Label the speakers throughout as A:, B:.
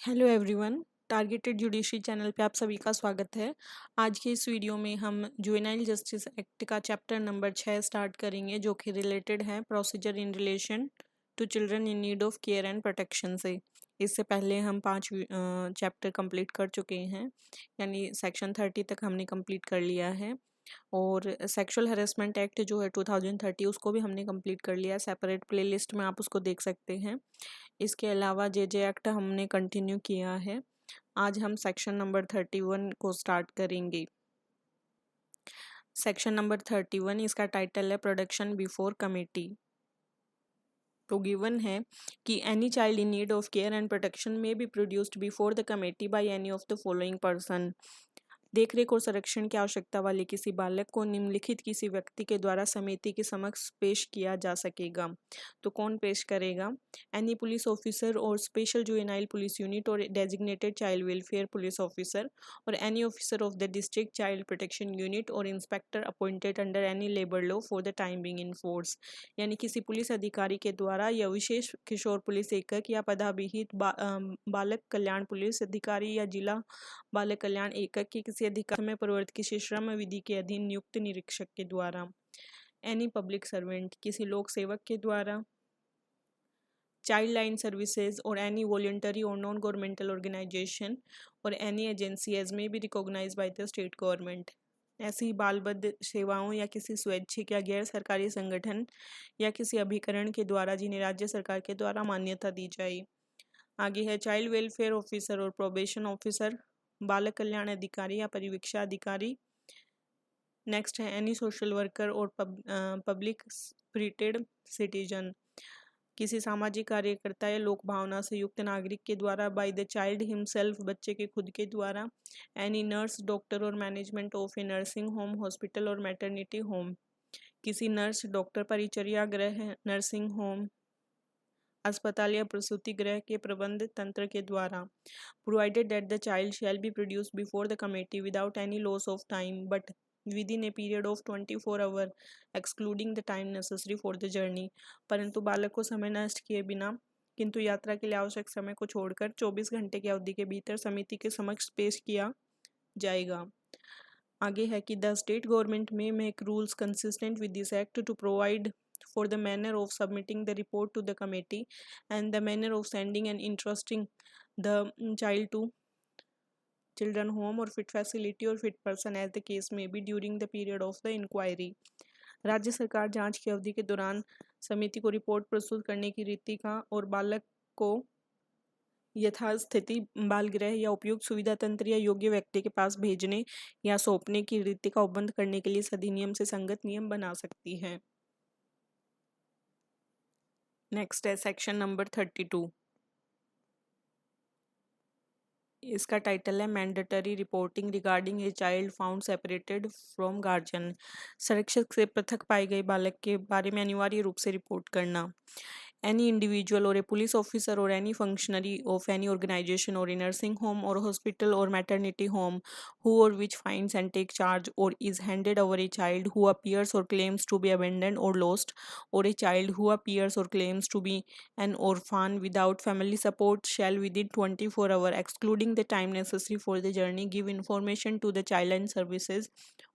A: Hello everyone. Targeted judiciary channel पे आप सभी का स्वागत है। आज के इस वीडियो में हम जुवेनाइल जस्टिस एक्ट का चैप्टर नंबर 6 स्टार्ट करेंगे, जो कि रिलेटेड है procedure in relation to children in need of care and protection से। इससे पहले हम 5 चैप्टर कंप्लीट कर चुके हैं, यानी सेक्शन 30 तक हमने कंप्लीट कर लिया है। और सेक्सुअल हरेसमेंट एक्ट जो है 2030 उसको भी हमने कंप्लीट कर लिया है। सेपरेट प्लेलिस्ट में आप उसको देख सकते हैं। इसके अलावा जे एक्ट हमने कंटिन्यू किया है। आज हम सेक्शन नंबर 31 को स्टार्ट करेंगे। सेक्शन नंबर 31 इसका टाइटल है प्रोडक्शन बिफोर कमेटी। तो गिवन है कि any child in need of care and protection में be produced before the committee by any of the following person. देखरेख और संरक्षण की आवश्यकता वाले किसी बालक को निम्नलिखित किसी व्यक्ति के द्वारा समिति के समक्ष पेश किया जा सकेगा। तो कौन पेश करेगा? एनी पुलिस ऑफिसर और स्पेशल जुवेनाइल पुलिस यूनिट और designated child welfare police officer और any officer of the district child protection unit और inspector appointed under any labour law for the time being in force. यानी किसी police अधिकारी के द्वारा या विशेष किशोर पुलिस एकक या पदाभिहित बालक कल्याण पुलिस अधिकारी या जिला बालक कल्याण एकक के किसी अधिकारी में प्रवर्तित किसी श्रम विधि के अधीन नियुक्त निरीक्षक के द्वारा। एनी पब्लिक सर्वेंट किसी लोक सेवक के द्वारा। Child line services or any voluntary or non governmental organisation or any agency as may be recognise by the state government. ऐसी बालबद्ध सेवाओं या किसी स्वैच्छिक या गैर सरकारी संगठन या किसी अभिकरण के द्वारा जिन्हें राज्य सरकार के द्वारा मान्यता दी जाए। आगे है चाइल्ड वेलफेयर ऑफिसर और प्रोबेशन ऑफिसर, बालक कल्याण अधिकारी या परिवीक्षा अधिकारी। नेक्स्ट है एनी सोशल वर्कर और पब्लिक स्पिरिटेड सिटीजन, किसी सामाजिक कार्यकर्ता या लोक भावना से युक्त नागरिक के द्वारा बाय द चाइल्ड हिमसेल्फ, बच्चे के खुद के द्वारा। एनी नर्स, डॉक्टर और management of A nursing home, hospital or maternity home, किसी नर्स, डॉक्टर, परिचर्या गृह, नर्सिंग होम, अस्पताल या प्रसूति गृह के प्रबंध तंत्र के द्वारा। Provided that the child shall be produced before the committee without any loss of time but within a period of 24 hour excluding the time necessary for the journey. परंतु बालक को समय नष्ट किए बिना किंतु यात्रा के लिए आवश्यक समय को छोड़कर 24 घंटे की अवधि के भीतर समिति के समक्ष पेश किया जाएगा। आगे है कि the state government may make rules consistent with this act to provide for the manner of submitting the report to the committee and the manner of sending and entrusting the child to children home or fit facility or fit person as the case may be during the period of the inquiry। राज्य सरकार जांच की अवधि के दौरान समिति को report प्रस्तुत करने की रीति का और बालक को यथास्थिति बाल गृह या उपयुक्त सुविधा तंत्र या योग्य व्यक्ति के पास भेजने या सौंपने की रीति का उपबंध करने के लिए इस अधिनियम से संगत नियम बना सकती है। नेक्स्ट है सेक्शन नंबर 32। इसका टाइटल है mandatory reporting regarding a child found separated from guardian. संरक्षक से पृथक पाए गए बालक के बारे में अनिवार्य रूप से रिपोर्ट करना। Any individual or a police officer और any functionary of any organisation or a nursing home or hospital or maternity home who or which finds and take charge or is handed over a child who appears or claims to be abandoned or lost or a child who appears or claims to be an orphan without family support shall within 24 hours excluding the time necessary for the journey give information to the child line services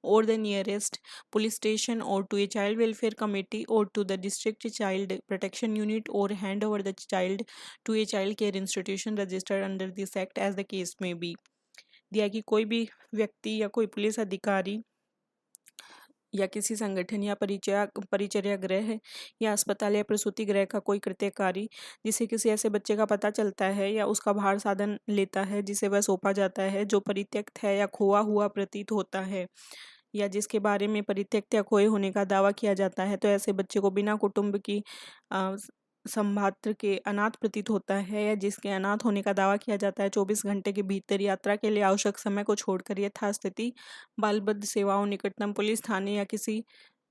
A: or the nearest police station or to a child welfare committee or to the district child protection unit or hand over the child to a child care institution registered under this act as the case may be। दिया कि कोई भी व्यक्ति या कोई police अधिकारी या किसी संगठन या परिचर्या गृह या अस्पताल या प्रसूति गृह का कोई कृत्यकारी जिसे किसी ऐसे बच्चे का पता चलता है या उसका भार साधन लेता है जिसे वह सौंपा जाता है जो परित्यक्त है या खोआ हुआ प्रतीत होता है या जिसके बारे में परित्यक्त या खोए होने का दावा किया जाता है, तो ऐसे बच्चे को बिना कुटुंब की संभात्र के अनाथ प्रतीत होता है या जिसके अनाथ होने का दावा किया जाता है 24 घंटे के भीतर यात्रा के लिए आवश्यक समय को छोड़कर यथास्थिति बालबद्ध सेवाओं निकटतम पुलिस थाने या किसी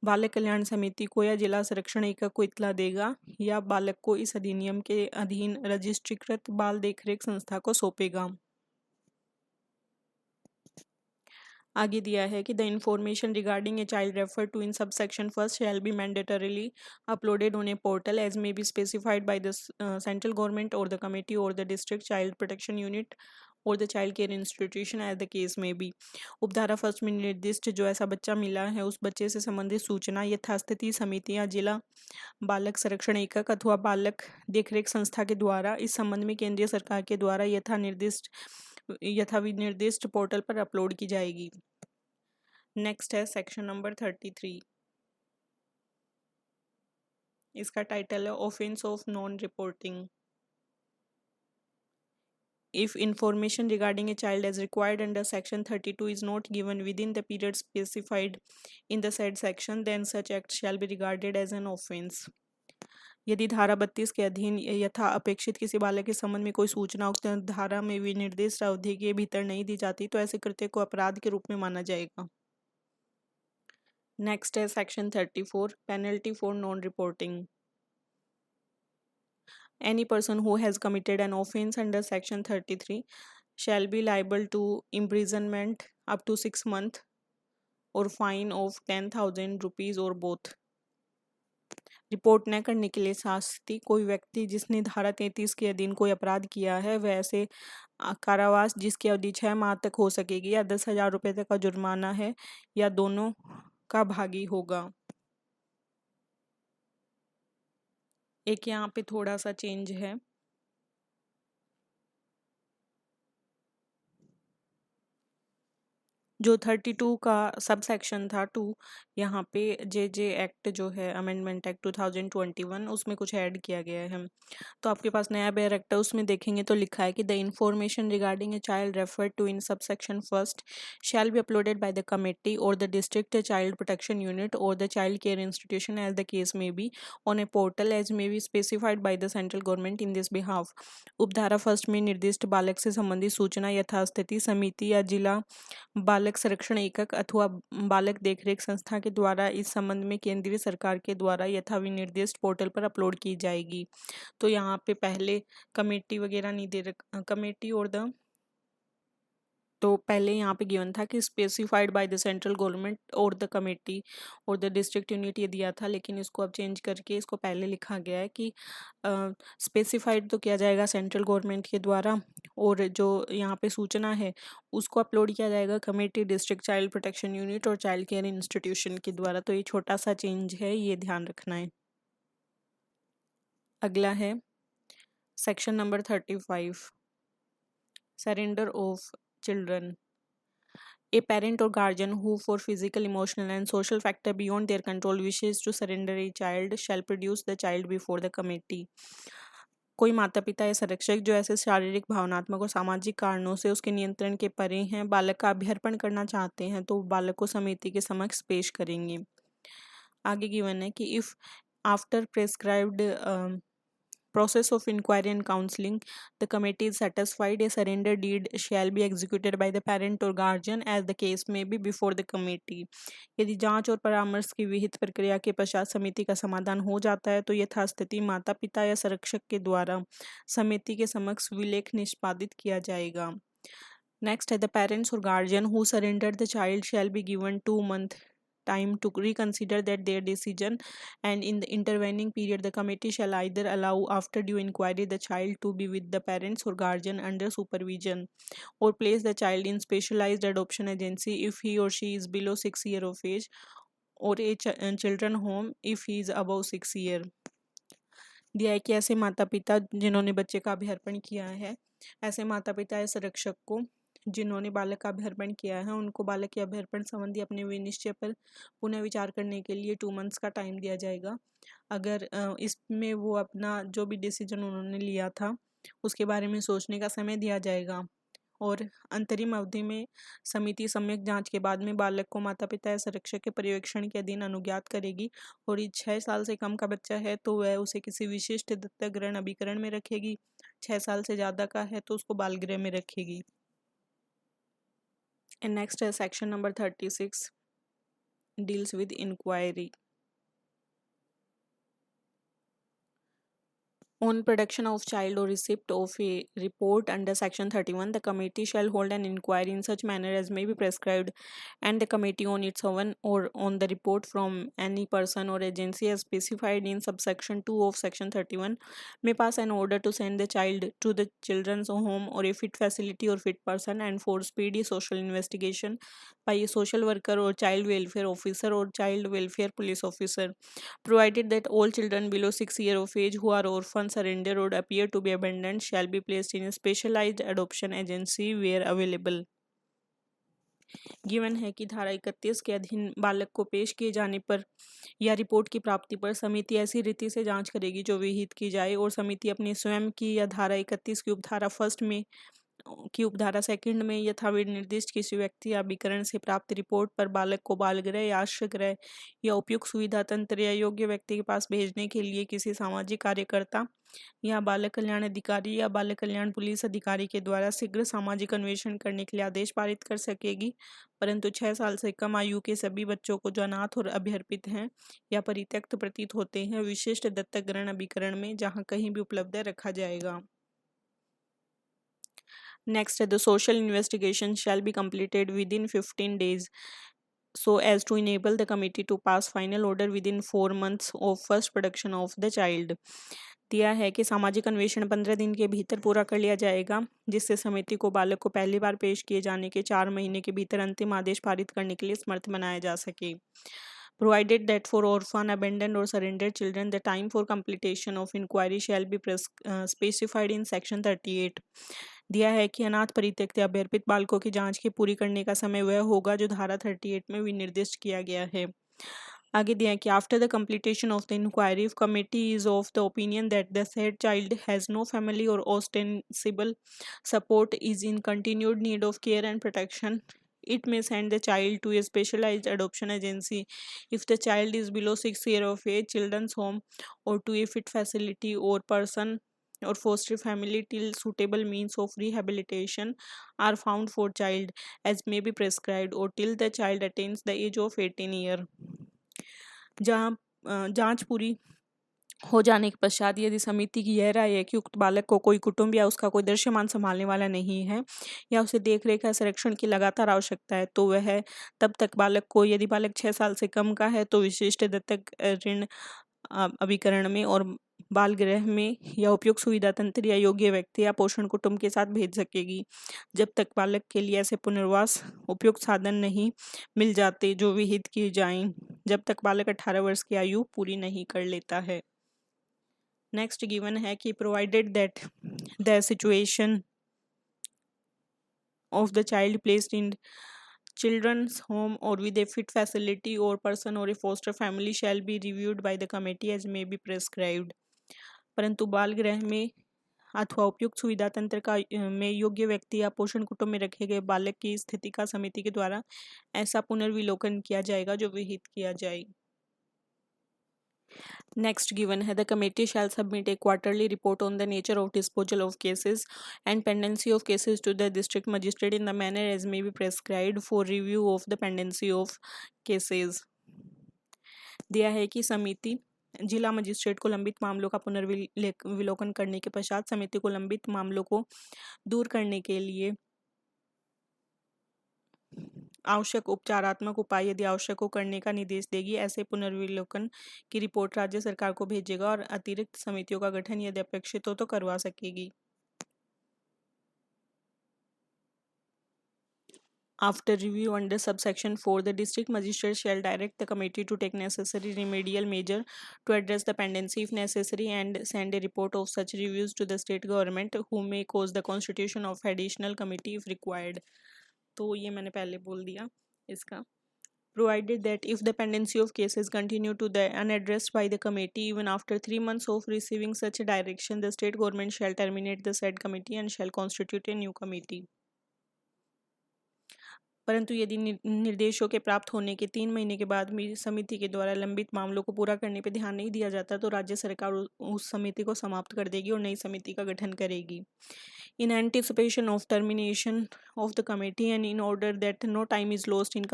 A: बालक कल्याण समिति को या जिला संरक्षण एकक को इत्तला देगा या बालक को इस अधिनियम के अधीन रजिस्ट्रीकृत बाल देखरेख संस्था को सौंपेगा। आगे दिया है कि the information regarding a child refer to in sub section first shall be mandatorily uploaded on a portal as may be specified by the central government और द कमेटी और the district child protection unit और the child care institution as the case may be. उपधारा first में निर्दिष्ट जो ऐसा बच्चा मिला है उस बच्चे से संबंधित सूचना यथास्थिति समिति या जिला बालक संरक्षण एकक अथवा बालक देखरेख संस्था के द्वारा इस संबंध में केंद्रीय सरकार के द्वारा यथा विनिर्दिष्ट पोर्टल पर अपलोड की जाएगी। नेक्स्ट है सेक्शन नंबर 33। इसका टाइटल है offence of non reporting. If information regarding a child as required under section 32 is not given within the period specified in the said section, then such act shall be regarded as an offense. यदि धारा 32 के अधीन यथा अपेक्षित किसी बालक के संबंध में कोई सूचना उक्त धारा में विनिर्दिष्ट अवधि के भीतर नहीं दी जाती तो ऐसे कृत्य को अपराध के रूप में माना जाएगा। नेक्स्ट है section 34 penalty for non reporting. Any person who has committed an offense under section 33 shall be liable to imprisonment up to 6 months or fine of 10,000 rupees or both. Report न करने के लिए शास्ति कोई व्यक्ति जिसने धारा 33 के अधीन कोई अपराध किया है वह ऐसे कारावास जिसकी अवधि 6 माह तक हो सकेगी या 10,000 रुपये तक का जुर्माना है या दोनों का भागी होगा। एक यहाँ पे थोड़ा सा चेंज है, जो 32 का सब सेक्शन था 2 यहाँ पे जे एक्ट जो है अमेंडमेंट एक्ट 2021 उसमें कुछ ऐड किया गया है। तो आपके पास नया बेयर एक्ट है उसमें देखेंगे तो लिखा है कि the information regarding a child refer to in sub section first shall be uploaded by the committee और the district child protection unit और the child care institution as the case may be on a portal as may be specified by the central government in this behalf. उपधारा first में निर्दिष्ट बालक से संबंधित सूचना यथास्थिति समिति या जिला बालक संरक्षण एकक अथवा बालक देखरेख संस्था के द्वारा इस संबंध में केंद्रीय सरकार के द्वारा यथा विनिर्दिष्ट पोर्टल पर अपलोड की जाएगी। तो यहाँ पे पहले कमेटी वगैरह नहीं दे रखा, कमेटी और द तो पहले यहाँ पे गिवन था कि specified by the central government और द कमेटी और द डिस्ट्रिक्ट यूनिट ये दिया था, लेकिन इसको अब चेंज करके इसको पहले लिखा गया है कि स्पेसिफाइड तो किया जाएगा सेंट्रल गवर्नमेंट के द्वारा और जो यहाँ पे सूचना है उसको अपलोड किया जाएगा committee district child protection unit और चाइल्ड केयर इंस्टीट्यूशन के द्वारा। तो ये छोटा सा चेंज है, ये ध्यान रखना है। अगला है section number 35 surrender of children. A parent or guardian who for physical, emotional and social factor beyond their control wishes to surrender a child shall produce the child before the committee. कोई माता पिता या संरक्षक जो ऐसे शारीरिक भावनात्मक और सामाजिक कारणों से उसके नियंत्रण के परे हैं बालक का अभ्यर्पण करना चाहते हैं तो बालक को समिति के समक्ष पेश करेंगे। आगे गिवन है कि if after prescribed process of inquiry and counseling the committee is satisfied a surrender deed shall be executed by the parent or guardian as the case may be before the committee। यदि जांच और परामर्श की विहित प्रक्रिया के पश्चात समिति का समाधान हो जाता है तो यथास्थिति माता पिता या संरक्षक के द्वारा समिति के समक्ष विलेख निष्पादित किया जाएगा। नेक्स्ट है द पेरेंट्स और guardian who surrender the child shall be given 2 month time to reconsider that their decision and in the intervening period the committee shall either allow after due inquiry the child to be with the parents or guardian under supervision or place the child in specialized adoption agency if he or she is below 6 years of age or a children home if he is above 6 years। दिया है कि ऐसे माता पिता जिन्होंने बच्चे का अभ्यर्पण किया है ऐसे माता पिता या संरक्षक को जिन्होंने बालक का अभ्यर्पण किया है उनको बालक के अभ्यर्पण संबंधी अपने विनिश्चय पर पुनः विचार करने के लिए 2 months का टाइम दिया जाएगा। अगर इसमें वो अपना जो भी डिसीजन उन्होंने लिया था उसके बारे में सोचने का समय दिया जाएगा और अंतरिम अवधि में समिति सम्यक जांच के बाद में बालक को माता पिता या संरक्षक के पर्यवेक्षण के अधीन अनुज्ञात करेगी और ये 6 साल से कम का बच्चा है तो वह उसे किसी विशिष्ट दत्तक ग्रहण अभिकरण में रखेगी, 6 साल से ज़्यादा का है तो उसको बाल गृह में रखेगी। And next is section number 36 deals with inquiry. On production of child or receipt of a report under Section 31, the committee shall hold an inquiry in such manner as may be prescribed, and the committee on its own or on the report from any person or agency as specified in subsection 2 of Section 31 may pass an order to send the child to the children's home or a fit facility or fit person, and for speedy social investigation by a social worker or child welfare officer or child welfare police officer, provided that all children below 6 years of age who are orphans, surrendered or appear to be abandoned shall be placed in a specialized adoption agency where available. Given है कि धारा 31 के अधीन बालक को पेश किए जाने पर या रिपोर्ट की प्राप्ति पर समिति ऐसी रीति से जांच करेगी जो विहित की जाए, और समिति अपनी स्वयं की या धारा 31 की उपधारा फर्स्ट में की उपधारा सेकंड में यथाविध निर्दिष्ट किसी व्यक्ति या अभिकरण से प्राप्त रिपोर्ट पर बालक को बाल गृह या आश्रय गृह या उपयुक्त सुविधा तंत्र या योग्य व्यक्ति के पास भेजने के लिए किसी सामाजिक कार्यकर्ता या बालक कल्याण अधिकारी या बालक कल्याण पुलिस अधिकारी के द्वारा शीघ्र सामाजिक अन्वेषण करने के लिए आदेश पारित कर सकेगी, परंतु 6 साल से कम आयु के सभी बच्चों को जो अनाथ और अभ्यर्पित हैं या परित्यक्त प्रतीत होते हैं विशिष्ट दत्तक ग्रहण अभिकरण में जहां कहीं भी उपलब्ध रखा जाएगा। Next, the social investigation shall be completed within 15 days so as to enable the committee to pass final order within 4 months of first production of the child. दिया है कि सामाजिक अन्वेषण 15 दिन के भीतर पूरा कर लिया जाएगा, जिससे समिति को बालक को पहली बार पेश किए जाने के 4 महीने के भीतर अंतिम आदेश पारित करने के लिए समर्थ बनाया जा सके। Provided that for orphan, abandoned or surrendered children, the time for completion of inquiry shall be specified in Section 38. दिया है कि अनाथ परित्यक्त या अभ्यर्पित बालकों की जांच की पूरी करने का समय वह होगा जो धारा 38 में विनिर्दिष्ट किया गया है। आगे दिया है कि after the completion of the inquiry if committee is of the opinion that the said child has no family or ostensible support is in continued need of care and protection, it may send the child to a specialized adoption agency if the child is below 6 years of age, children's home, or to a fit facility or person or foster family till suitable means of rehabilitation are found for child as may be prescribed, or till the child attains the age of 18 year। जहाँ जांच पूरी हो जाने के पश्चात यदि समिति की यह राय है कि उक्त बालक को कोई कुटुंब या उसका कोई दृश्यमान संभालने वाला नहीं है या उसे देखरेख या संरक्षण की लगातार आवश्यकता है, तो वह तब तक बालक को, यदि बालक 6 साल से कम का है तो विशिष्ट दत्तक ऋण अभिकरण में और बाल गृह में या उपयुक्त सुविधा तंत्र या योग्य व्यक्ति या पोषण कुटुंब के साथ भेज सकेगी, जब तक बालक के लिए ऐसे पुनर्वास उपयुक्त साधन नहीं मिल जाते जो विहित किए जाएं, जब तक बालक 18 वर्ष की आयु पूरी नहीं कर लेता है। नेक्स्ट गिवन है कि provided that the situation of the child placed in children's home or with a fit facility or person or a foster family shall be reviewed by the committee as may be prescribed। परंतु बाल गृह में अथवा उपयुक्त सुविधा तंत्र का में योग्य व्यक्ति या पोषण कुटुंब में रखे गए बालक की स्थिति का समिति के द्वारा ऐसा पुनर्विलोकन किया जाएगा जो विहित किया जाए। Next given है the committee shall submit a quarterly report on the nature of disposal of cases and pendency of cases to the district magistrate in the manner as may be prescribed for review of the pendency of cases। दिया है कि समिति जिला magistrate को लंबित मामलों का पुनर्विलोकन करने के पश्चात समिति को लंबित मामलों को दूर करने के लिए आवश्यक उपचारात्मक उपाय यदि आवश्यक हो करने का निर्देश देगी। ऐसे पुनर्विलोकन की रिपोर्ट राज्य सरकार को भेजेगा और अतिरिक्त समितियों का गठन यदि अपेक्षित हो तो करवा सकेगी। After review under subsection 4, the district magistrate shall direct the committee to take necessary remedial measure to address the pendency if necessary and send a report of such reviews to the state government who may cause the constitution of additional committee if required। तो ये मैंने पहले बोल दिया इसका। Provided that if the pendency of cases continue to the unaddressed by the committee even after 3 months of receiving such a direction, the state government shall terminate the said committee and shall constitute a new committee। परंतु यदि निर्देशों के प्राप्त होने के 3 महीने के बाद भी समिति के द्वारा लंबित मामलों को पूरा करने पर ध्यान नहीं दिया जाता तो राज्य सरकार उस समिति को समाप्त कर देगी और नई समिति का गठन करेगी। In anticipation of termination of the committee and in order that no time is lost in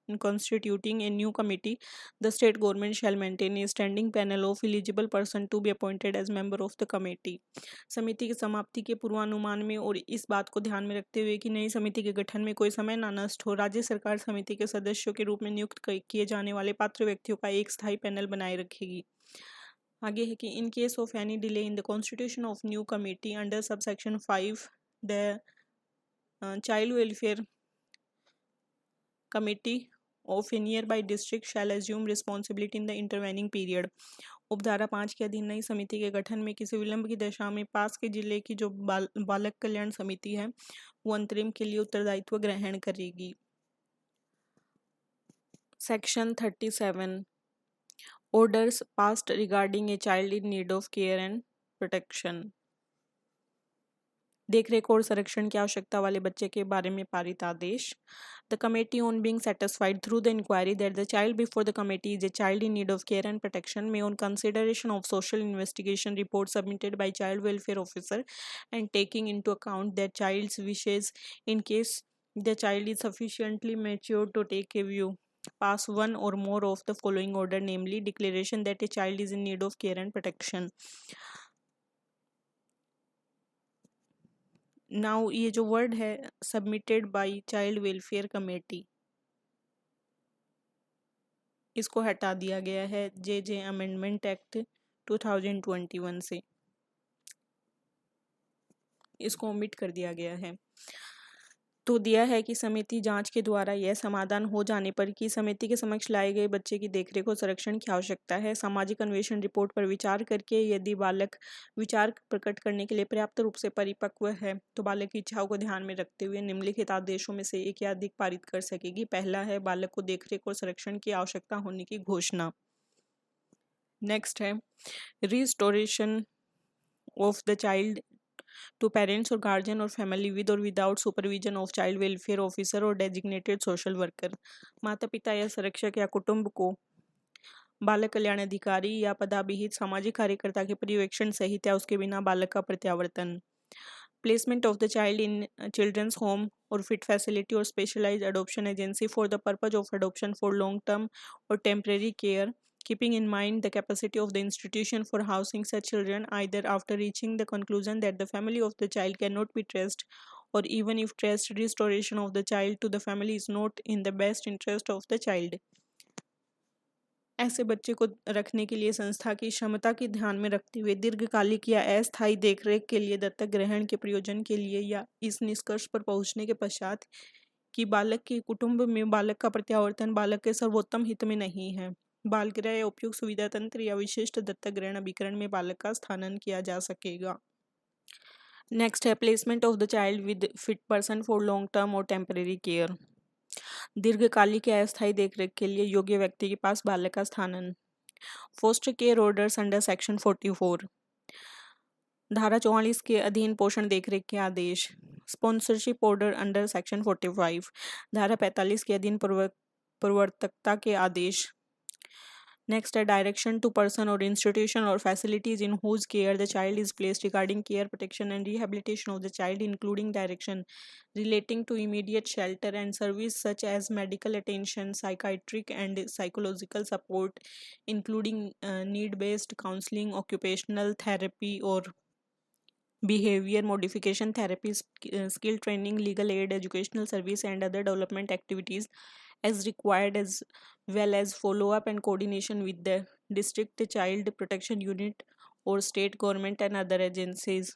A: in constituting a new committee, the state government shall maintain a standing panel of eligible person to be appointed as member of the committee. समिति की समाप्ति के पूर्वानुमान में और इस बात को ध्यान में रखते हुए कि नई समिति के गठन में कोई समय ना नष्ट हो, राज्य सरकार समिति के सदस्यों के रूप में नियुक्त किए जाने वाले पात्र व्यक्तियों का एक स्थायी पैनल बनाए रखेगी। आगे है कि in case of any delay in the constitution of new committee under subsection 5 the child welfare committee of a nearby district shall assume responsibility in the intervening period. उपधारा 5 के अधीन नई समिति के गठन में किसी विलंब की दशा में पास के जिले की जो बालक कल्याण समिति है वो अंतरिम के लिए उत्तरदायित्व ग्रहण करेगी। Section 37 orders passed regarding a child in need of care and protection. देखरेख और संरक्षण की आवश्यकता वाले बच्चे के बारे में पारित आदेश। The committee on being satisfied through the inquiry that the child before the committee is a child in need of care and protection may on consideration of social investigation report submitted by child welfare officer and taking into account that child's wishes in case the child is sufficiently mature to take a view pass one or more of the following order, namely declaration that a child is in need of care and protection. Now ये जो word है submitted by child welfare committee, इसको हटा दिया गया है जे amendment act 2021 से, इसको ओमिट कर दिया गया है। तो दिया है कि समिति जांच के द्वारा यह समाधान हो जाने पर कि समिति के समक्ष लाए गए बच्चे की देखरेख और संरक्षण की आवश्यकता है, सामाजिक अन्वेषण रिपोर्ट पर विचार करके यदि बालक विचार प्रकट करने के लिए पर्याप्त रूप से परिपक्व है तो बालक की इच्छाओं को ध्यान में रखते हुए निम्नलिखित आदेशों में से एक या अधिक पारित कर सकेगी। पहला है बालक को देखरेख और संरक्षण की आवश्यकता होने की घोषणा। नेक्स्ट है restoration of the child to parents or guardian or family with or without supervision of child welfare officer or designated social worker। माता पिता या संरक्षक या कुटुंब को बालक कल्याण अधिकारी या पदाभिहित सामाजिक कार्यकर्ता के पर्यवेक्षण सहित या उसके बिना बालक का प्रत्यावर्तन। Placement of the child in children's home or fit facility or specialised adoption agency for the purpose of adoption for long term or temporary care, keeping in mind the capacity of the institution for housing such children, either after reaching the conclusion that the family of the child cannot be traced or even if traced, restoration of the child to the family is not in the best interest of the child। ऐसे बच्चे को रखने के लिए संस्था की क्षमता की ध्यान में रखते हुए दीर्घकालिक या अस्थायी देखरेख के लिए दत्तक ग्रहण के प्रयोजन के लिए या इस निष्कर्ष पर पहुंचने के पश्चात कि बालक के कुटुंब में बालक का प्रत्यावर्तन बालक के सर्वोत्तम हित में नहीं है, बाल गृह या उपयुक्त सुविधा तंत्र या विशिष्ट दत्तक ग्रहण अभिकरण में बालक का स्थानांतरण किया जा सकेगा। नेक्स्ट है placement of the child with fit person for long term or temporary care. दीर्घकालिक या अस्थायी देखरेख के लिए योग्य व्यक्ति के पास बालक का स्थानांतरण। Foster care orders under section 44। धारा 44 के अधीन पोषण देखरेख के आदेश। Sponsorship order under section 45। धारा 45 के अधीन प्रवर्तकता के आदेश। नेक्स्ट है direction to person or institution or facilities in whose care the child is placed regarding care protection and rehabilitation of the child including direction relating to immediate shelter and service such as medical attention, psychiatric and psychological support including need based counselling, occupational therapy और behavior modification therapy, skill training, legal aid, educational service and other development activities as required, as well as follow up and coordination with the district child protection unit or state government and other agencies।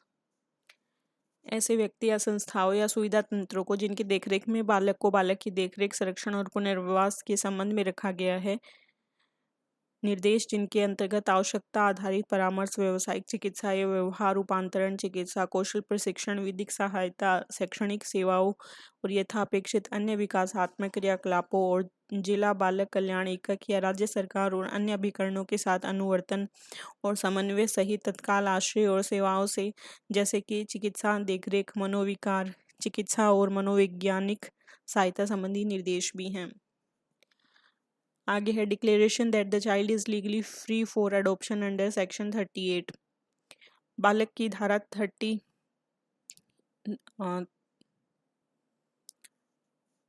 A: ऐसे व्यक्ति या संस्थाओं या सुविधा तंत्रों को जिनकी देखरेख में बालक को बालक की देखरेख, संरक्षण और पुनर्वास के संबंध में रखा गया है, निर्देश जिनके अंतर्गत आवश्यकता आधारित परामर्श, व्यावसायिक चिकित्सा या व्यवहार रूपांतरण चिकित्सा, कौशल प्रशिक्षण, विधिक सहायता, शैक्षणिक सेवाओं और यथापेक्षित अन्य विकासात्मक क्रियाकलापों और जिला बालक कल्याण एकक या राज्य सरकार और अन्य अभिकरणों के साथ अनुवर्तन और समन्वय सहित तत्काल आश्रय और सेवाओं से जैसे कि चिकित्सा, देखरेख, मनोविकार, चिकित्सा और मनोवैज्ञानिक सहायता संबंधी निर्देश भी हैं। आगे है declaration that the child is legally free for adoption under section 38। बालक की धारा 30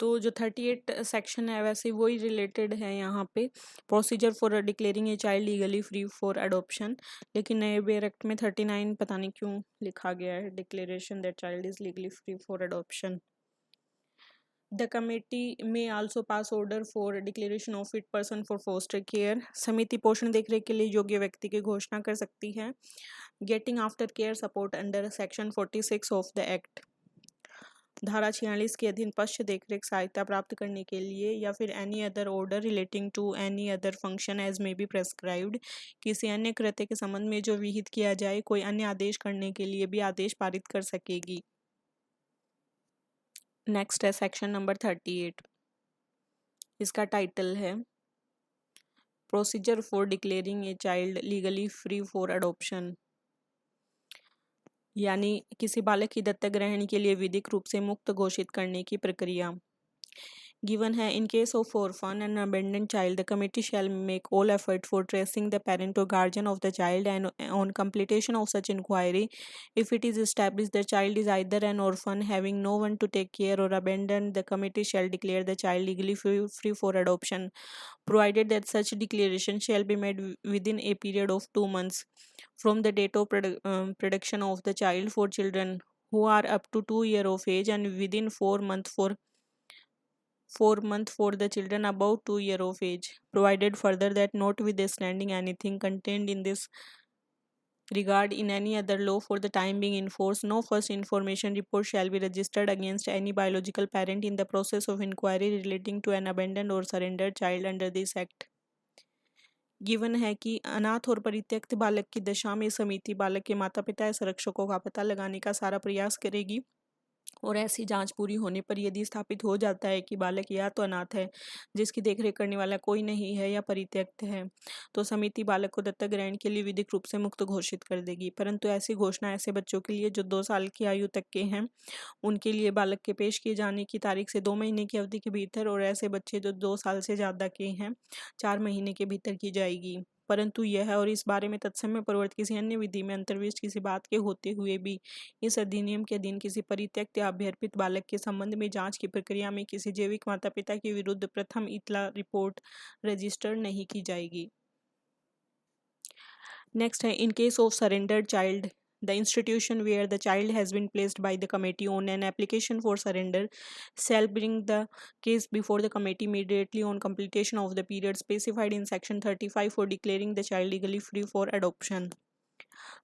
A: तो जो 38 सेक्शन है वैसे वही रिलेटेड है यहाँ पे, procedure for declaring a child legally free for adoption. लेकिन नए बेयर एक्ट में 39 पता नहीं क्यों लिखा गया है, declaration that child is legally free for adoption. The committee may also pass order for declaration of fit person for foster care. समिति पोषण देखरेख के लिए योग्य व्यक्ति की घोषणा कर सकती है। Getting after care support under section 46 of the act. धारा 46 के अधीन पश्च देखरेख सहायता प्राप्त करने के लिए या फिर any other order relating to any other function as may be prescribed, किसी अन्य कृत्य के संबंध में जो विहित किया जाए, कोई अन्य आदेश करने के लिए भी आदेश पारित कर सकेगी। नेक्स्ट है सेक्शन नंबर 38। इसका टाइटल है procedure for declaring a child legally free for adoption, यानी किसी बालक की दत्तक ग्रहण के लिए विधिक रूप से मुक्त घोषित करने की प्रक्रिया। गिवन है इन case of orphan and abandoned child, the committee shall make all effort for tracing the parent or guardian of the child, and on completion of such inquiry, if it is established the child is either an orphan having no one to take care or abandoned, the committee shall declare the child legally free for adoption, provided that such declaration shall be made within a period of 2 months from the date of production of the child for children who are up to 2 years of age, and within 4 months for the children above 2 years of age, provided further that notwithstanding anything contained in this regard in any other law for the time being in force, no first information report shall be registered against any biological parent in the process of inquiry relating to an abandoned or surrendered child under this act. Given है कि अनाथ और परित्यक्त बालक की दशा में समिति बालक के माता पिता या संरक्षकों का पता लगाने का सारा प्रयास करेगी, और ऐसी जांच पूरी होने पर यदि स्थापित हो जाता है कि बालक या तो अनाथ है जिसकी देखरेख करने वाला कोई नहीं है या परित्यक्त है, तो समिति बालक को दत्तक ग्रहण के लिए विधिक रूप से मुक्त घोषित कर देगी। परंतु ऐसी घोषणा ऐसे बच्चों के लिए जो 2 साल की आयु तक के हैं उनके लिए बालक के पेश किए जाने की तारीख से 2 महीने की अवधि के भीतर, और ऐसे बच्चे जो 2 साल से ज़्यादा के हैं 4 महीने के भीतर की जाएगी। परंतु यह और इस बारे में तत्समय पूर्ववत किसी अन्य विधि में अंतर्विष्ट किसी बात के होते हुए भी इस अधिनियम के अधीन किसी परित्यक्त या अभ्यर्पित बालक के संबंध में जांच की प्रक्रिया में किसी जैविक माता पिता के विरुद्ध प्रथम इतला रिपोर्ट रजिस्टर नहीं की जाएगी। नेक्स्ट है इन case of surrendered child, the institution where the child has been placed by the committee on an application for surrender shall bring the case before the committee immediately on completion of the period specified in section 35 for declaring the child legally free for adoption.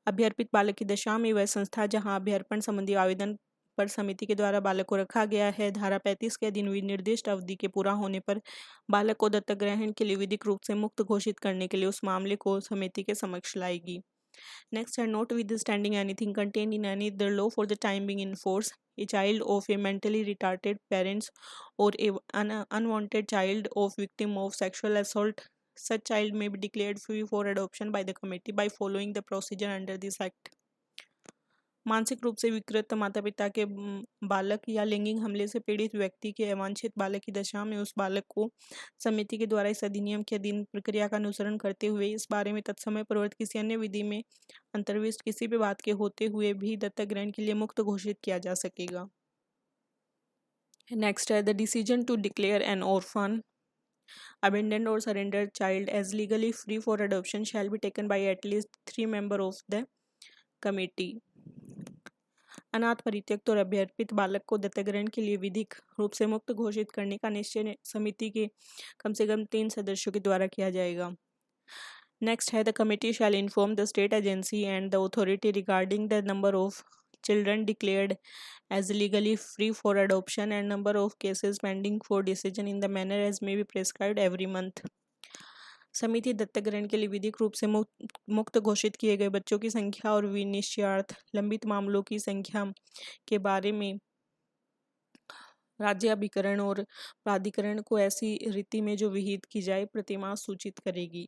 A: अभ्यर्पित बालक की दशा में वह संस्था जहां अभ्यर्पण संबंधी आवेदन पर समिति के द्वारा बालक को रखा गया है, धारा 35 के अधीन निर्दिष्ट अवधि के पूरा होने पर बालक को दत्तक ग्रहण के लिए विधिक रूप से मुक्त घोषित करने के लिए उस मामले को समिति के समक्ष लाएगी। Next, are notwithstanding anything contained in any other law for the time being in force, a child of a mentally retarded parents or an unwanted child of victim of sexual assault, such child may be declared free for adoption by the committee by following the procedure under this act. मानसिक रूप से विकृत माता पिता के बालक या लैंगिक हमले से पीड़ित व्यक्ति के अवांछित बालक की दशा में उस बालक को समिति के द्वारा इस अधिनियम के अधीन प्रक्रिया का अनुसरण करते हुए इस बारे में तत्समय पूर्ववत किसी अन्य विधि में अंतर्विष्ट किसी भी बात के होते हुए भी दत्तक ग्रहण के लिए मुक्त घोषित किया जा सकेगा। नेक्स्ट है the decision to declare an orphan, abandoned or surrendered child as legally free for adoption shall be taken by at least 3 members of the committee. अनाथ परित्यक्त और अभ्यर्पित बालक को दत्तक ग्रहण के लिए विधिक रूप से मुक्त घोषित करने का निश्चय समिति के कम से कम 3 सदस्यों के द्वारा किया जाएगा। नेक्स्ट है the committee shall inform the state agency and the authority regarding the number of children declared as legally free for adoption and number of cases pending for decision in the manner as may be prescribed every month. समिति दत्तक ग्रहण के लिए विधिक रूप से मुक्त घोषित किए गए बच्चों की संख्या और विनिश्चयार्थ लंबित मामलों की संख्या के बारे में राज्य अभिकरण और प्राधिकरण को ऐसी रीति में जो विहित की जाए प्रतिमाह सूचित करेगी।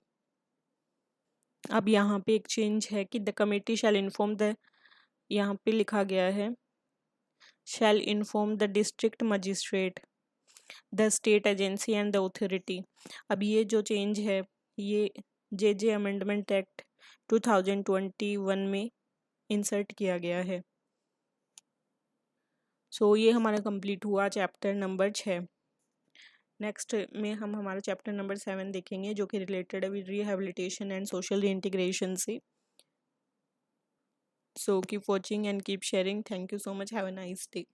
A: अब यहाँ पे एक चेंज है कि the committee shall inform the, यहाँ पे लिखा गया है shall inform the district magistrate, the state agency and the authority. अब ये जो चेंज है ये जे अमेंडमेंट एक्ट 2021 में इंसर्ट किया गया है। सो ये हमारा कंप्लीट हुआ चैप्टर नंबर 6। नेक्स्ट में हम हमारा चैप्टर नंबर 7 देखेंगे जो कि रिलेटेड है with rehabilitation and social reintegration से. So keep watching and keep sharing. Thank you so much. Have a nice day.